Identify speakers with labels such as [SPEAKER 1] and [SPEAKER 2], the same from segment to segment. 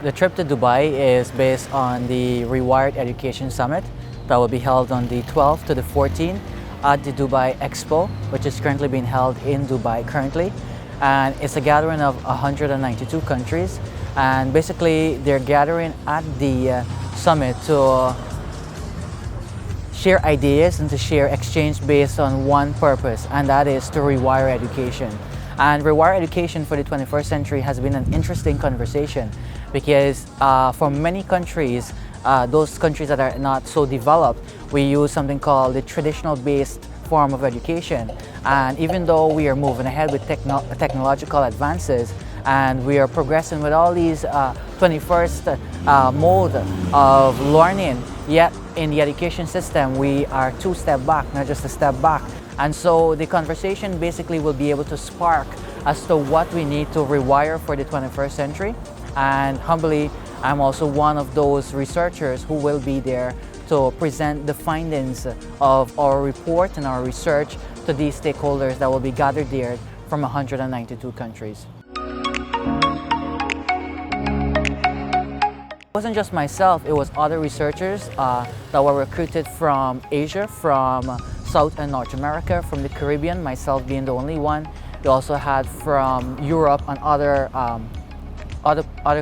[SPEAKER 1] The trip to Dubai is based on the RewirED Education Summit that will be held on the 12th to the 14th at the Dubai Expo, which is currently being held in Dubai currently. And it's a gathering of 192 countries. And basically, they're gathering at the summit to share ideas and to share exchange based on one purpose, and that is to rewire education. And rewire education for the 21st century has been an interesting conversation because for many countries, those countries that are not so developed, we use something called the traditional based form of education. And even though we are moving ahead with technological advances and we are progressing with all these 21st mode of learning, yet in the education system we are two steps back, not just a step back. And so the conversation basically will be able to spark as to what we need to rewire for the 21st century. And humbly, I'm also one of those researchers who will be there to present the findings of our report and our research to these stakeholders that will be gathered there from 192 countries. It wasn't just myself, it was other researchers that were recruited from Asia, from South and North America, from the Caribbean, myself being the only one. We also had from Europe and other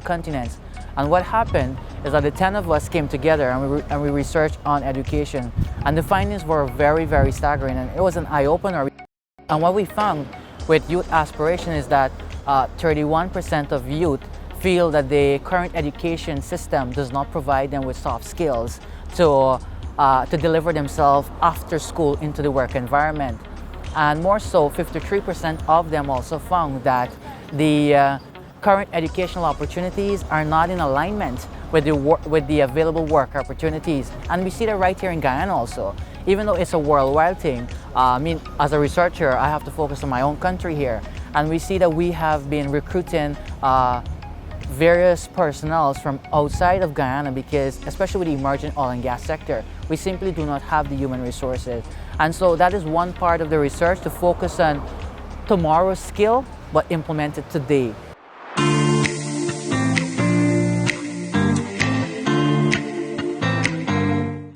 [SPEAKER 1] continents. And what happened is that the 10 of us came together and we researched on education. And the findings were very, very staggering, and it was an eye-opener. And what we found with youth aspiration is that 31% of youth feel that the current education system does not provide them with soft skills to deliver themselves after school into the work environment. And more so, 53% of them also found that the current educational opportunities are not in alignment with the available work opportunities. And we see that right here in Guyana also. Even though it's a worldwide thing, I mean, as a researcher, I have to focus on my own country here. And we see that we have been recruiting various personnel from outside of Guyana because, especially with the emerging oil and gas sector, we simply do not have the human resources. And so that is one part of the research, to focus on tomorrow's skill, but implement it today.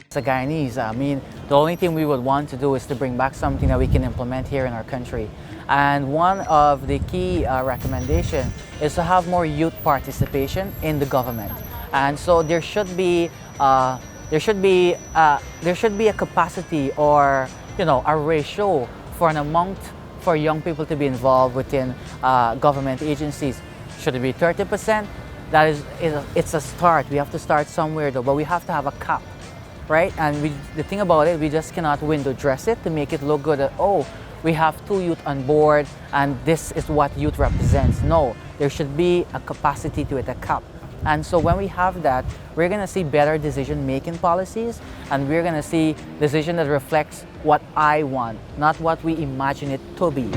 [SPEAKER 1] As a Guyanese, I mean, the only thing we would want to do is to bring back something that we can implement here in our country. And one of the key recommendations is to have more youth participation in the government. And so there should be a capacity, or a ratio for an amount for young people to be involved within government agencies. Should it be 30%? That is, it's a start. We have to start somewhere though, but we have to have a cap, right? And the thing about it, we just cannot window dress it to make it look good. Oh, we have 2 youth on board and this is what youth represents. No, there should be a capacity to it, a cap. And so when we have that, we're going to see better decision-making policies, and we're going to see decision that reflects what I want, not what we imagine it to be.